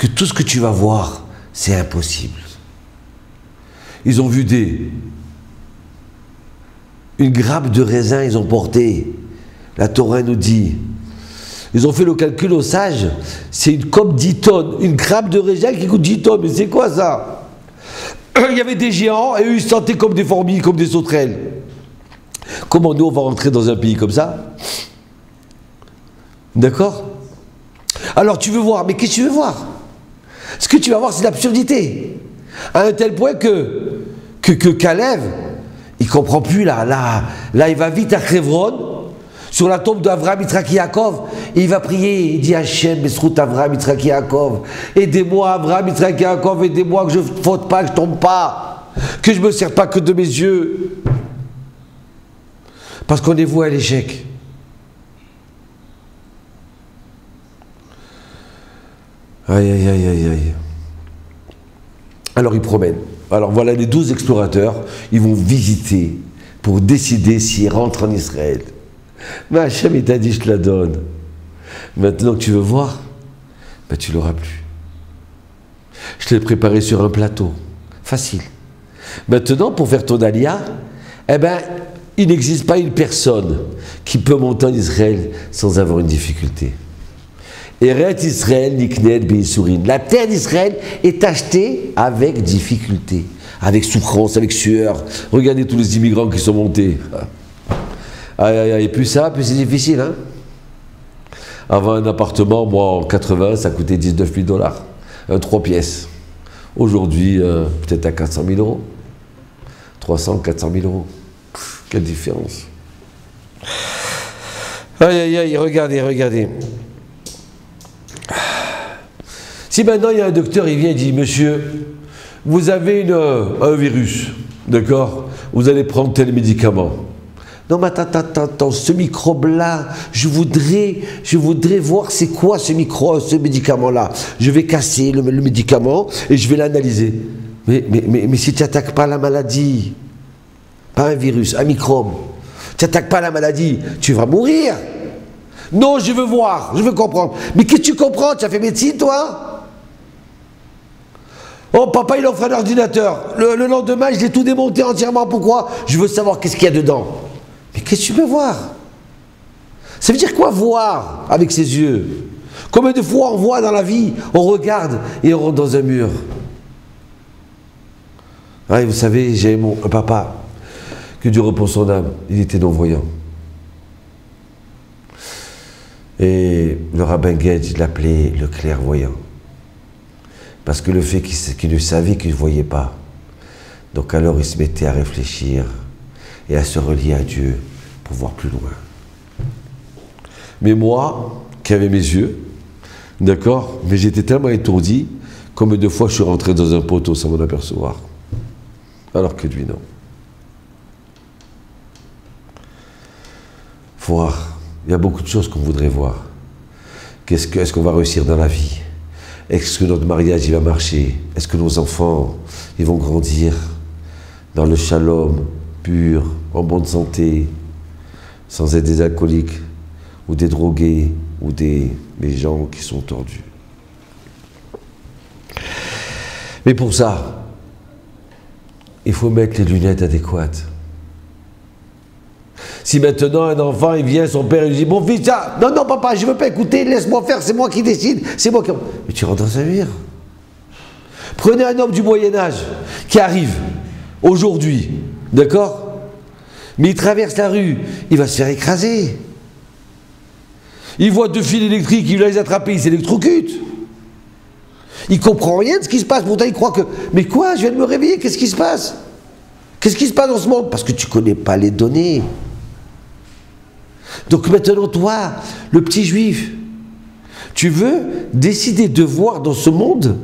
que tout ce que tu vas voir, c'est impossible. Ils ont vu une grappe de raisin, ils ont porté. La Torah nous dit, ils ont fait le calcul aux sages, c'est comme 10 tonnes, une grappe de raisin qui coûte 10 tonnes, mais c'est quoi ça? Il y avait des géants et eux ils se sentaient comme des fourmis, comme des sauterelles. Comment nous on va rentrer dans un pays comme ça? D'accord? Alors tu veux voir, mais qu'est-ce que tu veux voir? Ce que tu vas voir c'est l'absurdité. À un tel point que Caleb, il ne comprend plus là, il va vite à Hebron, sur la tombe d'Avraham, Yitzhak et Yaakov, et il va prier, il dit Hachem, Besrout Avraham, Yitzhak et Yaakov, aidez-moi Avraham, Yitzhak et Yaakov, aidez-moi que je ne faute pas, que je ne tombe pas, que je ne me sers pas que de mes yeux. Parce qu'on est voué à l'échec. Aïe, aïe, aïe, aïe, aïe. Alors ils promènent. Alors voilà les 12 explorateurs, ils vont visiter pour décider s'ils rentrent en Israël. Mais Hachem, il t'a dit, je te la donne. Maintenant que tu veux voir, ben tu l'auras plus. Je te l'ai préparé sur un plateau. Facile. Maintenant, pour faire ton alia, eh ben, il n'existe pas une personne qui peut monter en Israël sans avoir une difficulté. Eret Israël nikned be'isurin. La terre d'Israël est achetée avec difficulté, avec souffrance, avec sueur. Regardez tous les immigrants qui sont montés. Aïe, aïe, aïe, plus ça, plus c'est difficile. Hein. Avant un appartement, moi en 80, ça coûtait 19 000 $. Un 3 pièces. Aujourd'hui, peut-être à 400 000 €. 300, 400 000 €. Pff, quelle différence. Aïe, aïe, aïe, regardez, regardez. Si maintenant il y a un docteur, il vient et dit, monsieur, vous avez un virus, d'accord? Vous allez prendre tel médicament. Non, mais attends, ce microbe-là, je voudrais voir c'est quoi ce médicament-là. Je vais casser le médicament et je vais l'analyser. Mais si tu n'attaques pas la maladie, pas un virus, un microbe, tu n'attaques pas la maladie, tu vas mourir. Non, je veux voir, je veux comprendre. Mais qu'est-ce que tu comprends? Tu as fait médecine, toi? Oh, papa, il offre un ordinateur. Le lendemain, je l'ai tout démonté entièrement. Pourquoi? Je veux savoir qu'est-ce qu'il y a dedans. Mais qu'est-ce que tu peux voir? Ça veut dire quoi, voir avec ses yeux? Combien de fois on voit dans la vie, on regarde et on rentre dans un mur? Ouais, vous savez, j'ai un papa, que Dieu repose son âme, il était non-voyant. Et le rabbin Guedj, il l'appelait le clairvoyant. Parce que le fait qu'il ne savait qu'il ne voyait pas. Donc alors il se mettait à réfléchir et à se relier à Dieu pour voir plus loin. Mais moi, qui avais mes yeux, d'accord, mais j'étais tellement étourdi, combien de fois je suis rentré dans un poteau sans m'en apercevoir. Alors que lui, non. Voir. Il y a beaucoup de choses qu'on voudrait voir. Est-ce qu'on va réussir dans la vie? Est-ce que notre mariage il va marcher? Est-ce que nos enfants ils vont grandir dans le shalom pur, en bonne santé, sans être des alcooliques ou des drogués ou des gens qui sont tordus? Mais pour ça, il faut mettre les lunettes adéquates. Si maintenant un enfant il vient, son père il lui dit mon fils, ça, non papa, je ne veux pas écouter, laisse-moi faire, c'est moi qui décide, c'est moi qui. Mais tu rentres dans un mur. Prenez un homme du Moyen-Âge qui arrive aujourd'hui, d'accord? Mais il traverse la rue, il va se faire écraser. Il voit 2 fils électriques, il va les attraper, il s'électrocute. Il ne comprend rien de ce qui se passe, pourtant il croit que. Mais quoi, je viens de me réveiller, qu'est-ce qui se passe? Qu'est-ce qui se passe dans ce monde? Parce que tu ne connais pas les données. Donc maintenant, toi, le petit juif, tu veux décider de voir dans ce monde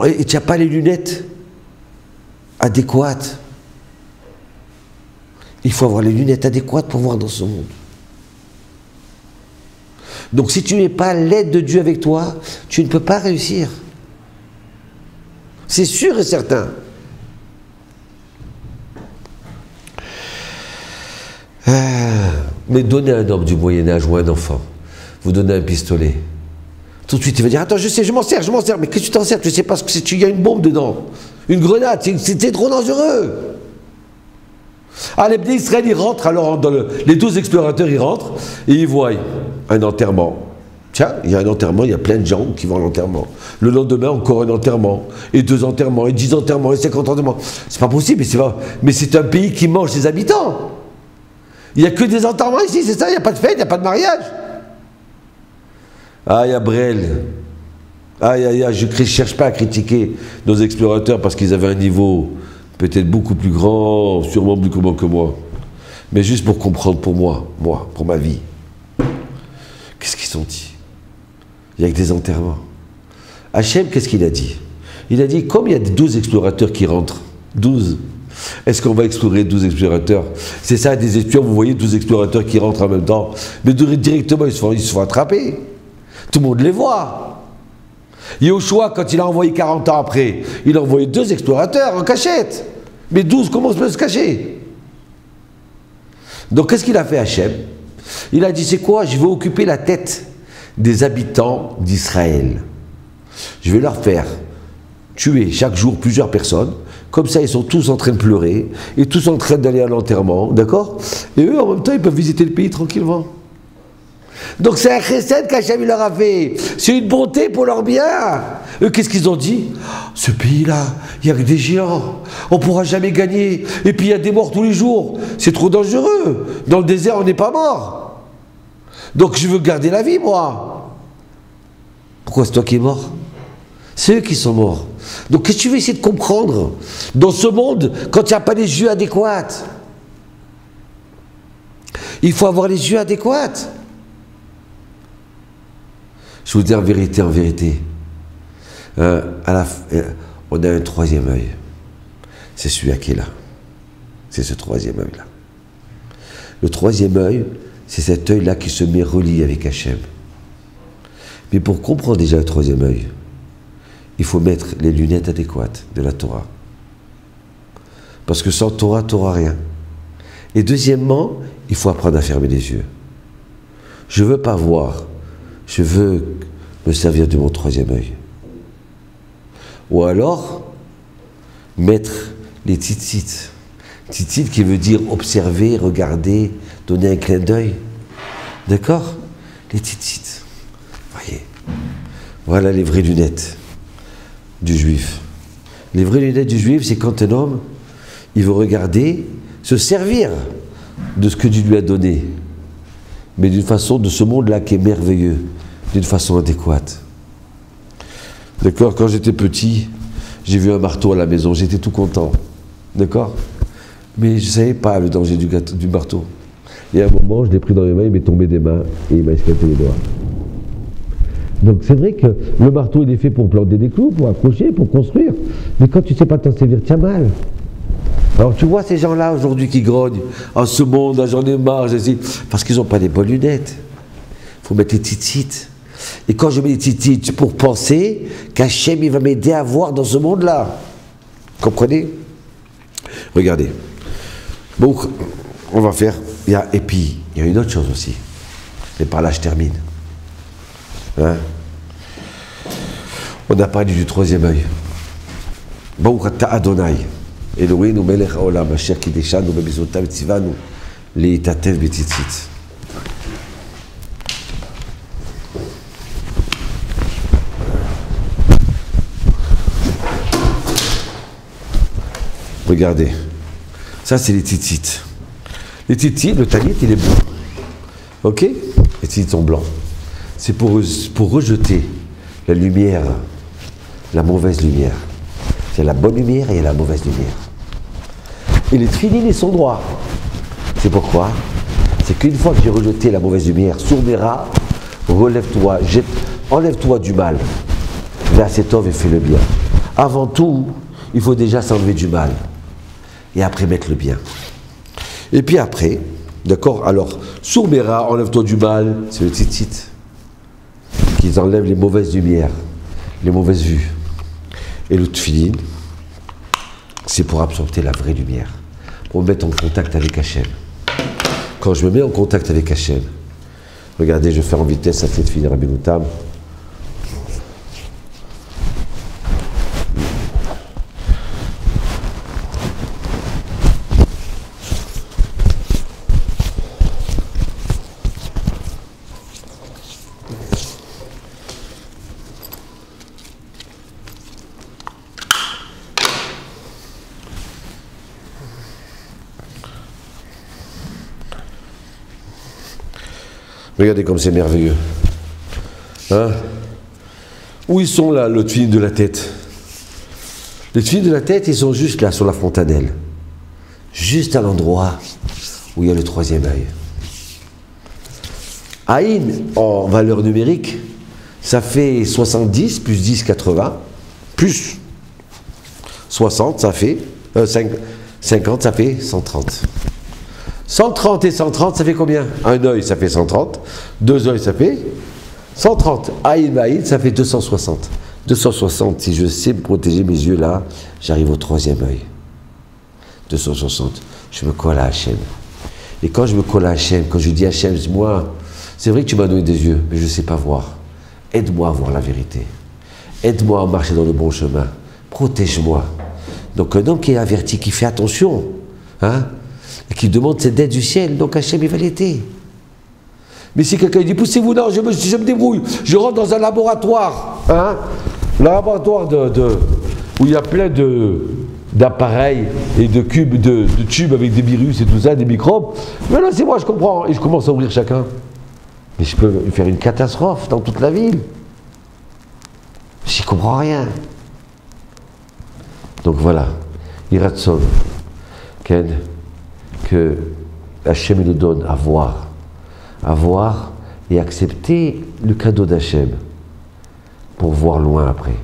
et tu n'as pas les lunettes adéquates. Il faut avoir les lunettes adéquates pour voir dans ce monde. Donc si tu n'es pas l'aide de Dieu avec toi, tu ne peux pas réussir. C'est sûr et certain. Mais donnez à un homme du Moyen-Âge ou à un enfant, vous donnez un pistolet. De toute Tout de suite, il va dire, attends, je sais, je m'en sers, mais qu'est-ce que tu t'en sers? Tu sais pas ce que c'est, il y a une bombe dedans, une grenade, c'est trop dangereux. Ah, les Bnei Israël, ils rentrent, alors les 12 explorateurs, ils rentrent, et ils voient un enterrement. Tiens, il y a un enterrement, il y a plein de gens qui vont à l'enterrement. Le lendemain, encore un enterrement, et 2 enterrements, et 10 enterrements, et 50 enterrements. C'est pas possible, mais c'est un pays qui mange ses habitants. Il n'y a que des enterrements ici, c'est ça, il n'y a pas de fête, il n'y a pas de mariage. Aïe, Abrel. Aïe, aïe, aïe, je ne cherche pas à critiquer nos explorateurs parce qu'ils avaient un niveau peut-être beaucoup plus grand, sûrement plus grand que moi. Mais juste pour comprendre pour moi, pour ma vie. Qu'est-ce qu'ils ont dit? Il y a que des enterrements. Hachem, qu'est-ce qu'il a dit? Il a dit, comme il y a 12 explorateurs qui rentrent, 12, est-ce qu'on va explorer 12 explorateurs? C'est ça, des espions, vous voyez 12 explorateurs qui rentrent en même temps, mais directement, ils se font attraper. Tout le monde les voit. Yoshua, quand il a envoyé 40 ans après, il a envoyé 2 explorateurs en cachette. Mais 12, comment on peut se cacher? Donc, qu'est-ce qu'il a fait, Hachem? Il a dit, c'est quoi? Je vais occuper la tête des habitants d'Israël. Je vais leur faire tuer chaque jour plusieurs personnes. Comme ça, ils sont tous en train de pleurer et tous en train d'aller à l'enterrement, d'accord? Et eux, en même temps, ils peuvent visiter le pays tranquillement. Donc c'est un chesed qu'Hachem leur a fait. C'est une bonté pour leur bien. Eux, qu'est-ce qu'ils ont dit? Ce pays-là, il n'y a que des géants. On ne pourra jamais gagner. Et puis il y a des morts tous les jours. C'est trop dangereux. Dans le désert, on n'est pas mort. Donc je veux garder la vie, moi. Pourquoi c'est toi qui es mort? C'est eux qui sont morts. Donc qu'est-ce que tu veux essayer de comprendre dans ce monde quand il n'y a pas les yeux adéquats? Il faut avoir les yeux adéquats. Je vous dis en vérité, on a un 3e œil. C'est celui-là qui est là. C'est ce 3e œil-là. Le 3e œil, c'est cet œil-là qui se met relié avec Hachem. Mais pour comprendre déjà le 3e œil, il faut mettre les lunettes adéquates de la Torah. Parce que sans Torah, tu n'auras rien. Et deuxièmement, il faut apprendre à fermer les yeux. Je ne veux pas voir. Je veux me servir de mon 3e œil. Ou alors, mettre les tzitzit. Tzitzit qui veut dire observer, regarder, donner un clin d'œil. D'accord? Les tzitzit. Voyez. Voilà les vraies lunettes du juif. Les vraies lunettes du juif, c'est quand un homme, il veut regarder, se servir de ce que Dieu lui a donné. Mais d'une façon, de ce monde-là qui est merveilleux, d'une façon adéquate. D'accord? Quand j'étais petit, j'ai vu un marteau à la maison, j'étais tout content. D'accord? Mais je ne savais pas le danger du marteau. Et à un moment, je l'ai pris dans les mains, il m'est tombé des mains et il m'a escapé les doigts. Donc c'est vrai que le marteau, il est fait pour planter des clous, pour accrocher, pour construire. Mais quand tu ne sais pas t'en servir, tu as mal. Alors tu vois ces gens-là aujourd'hui qui grognent, en ce monde, j'en ai marre, parce qu'ils n'ont pas les bonnes lunettes. Il faut mettre les tzitzit. Et quand je mets les tzitzit, pour penser qu'Hachem il va m'aider à voir dans ce monde-là. Comprenez? Regardez. Donc, on va faire. Et puis, il y a une autre chose aussi. Et par là, je termine. Hein? On a parlé du 3e œil. Baruch ata Adonai. Eloheinu melech haolam, asher kideshanu bemitzvotav tzivanu leitatev betzitzit. Regardez, ça c'est les tzitzit. Les tzitzit, le talit il est blanc. Ok? Les tzitzit sont blancs. C'est pour rejeter la lumière, la mauvaise lumière. Il y a la bonne lumière et il y a la mauvaise lumière. Et les tefilines, ils sont droits. C'est pourquoi? C'est qu'une fois que j'ai rejeté la mauvaise lumière, sourmera, relève-toi, enlève-toi du mal. Vers cet homme et fais le bien. Avant tout, il faut déjà s'enlever du mal. Et après mettre le bien. Et puis après, d'accord? Alors, sourmera, enlève-toi du mal, c'est le tzitzit. Qu'ils enlèvent les mauvaises lumières, les mauvaises vues. Et le tefilin, c'est pour absorber la vraie lumière, pour me mettre en contact avec Hachem. Quand je me mets en contact avec Hachem, regardez, je vais faire en vitesse, ça fait de finir à Benoutam. Regardez comme c'est merveilleux. Hein? Où ils sont là, le tuyau de la tête? Les tuyaux de la tête, ils sont juste là, sur la fontanelle. Juste à l'endroit où il y a le troisième œil. Aïn, en valeur numérique, ça fait 70 plus 10, 80, plus 60, ça fait 50, ça fait 130. 130 et 130, ça fait combien? Un œil, ça fait 130. Deux œils, ça fait 130. Aïn, Aïn, ça fait 260. 260, si je sais me protéger mes yeux là, j'arrive au troisième œil. 260, je me colle à Hachem. Et quand je me colle à Hachem, quand je dis à Hachem, moi, c'est vrai que tu m'as donné des yeux, mais je ne sais pas voir. Aide-moi à voir la vérité. Aide-moi à marcher dans le bon chemin. Protège-moi. Donc un homme qui est averti, qui fait attention, hein, et qui demande cette aide du ciel, donc Hachem, il va l'aider. Mais si quelqu'un dit, poussez-vous, non, je me débrouille, je rentre dans un laboratoire, hein, le laboratoire où il y a plein d'appareils et de cubes, de tubes avec des virus et tout ça, des microbes. Mais là, c'est moi, je comprends. Et je commence à ouvrir chacun. Mais je peux faire une catastrophe dans toute la ville. J'y comprends rien. Donc voilà, Iratson, Ken, que Hachem nous donne à voir et accepter le cadeau d'Hachem pour voir loin après.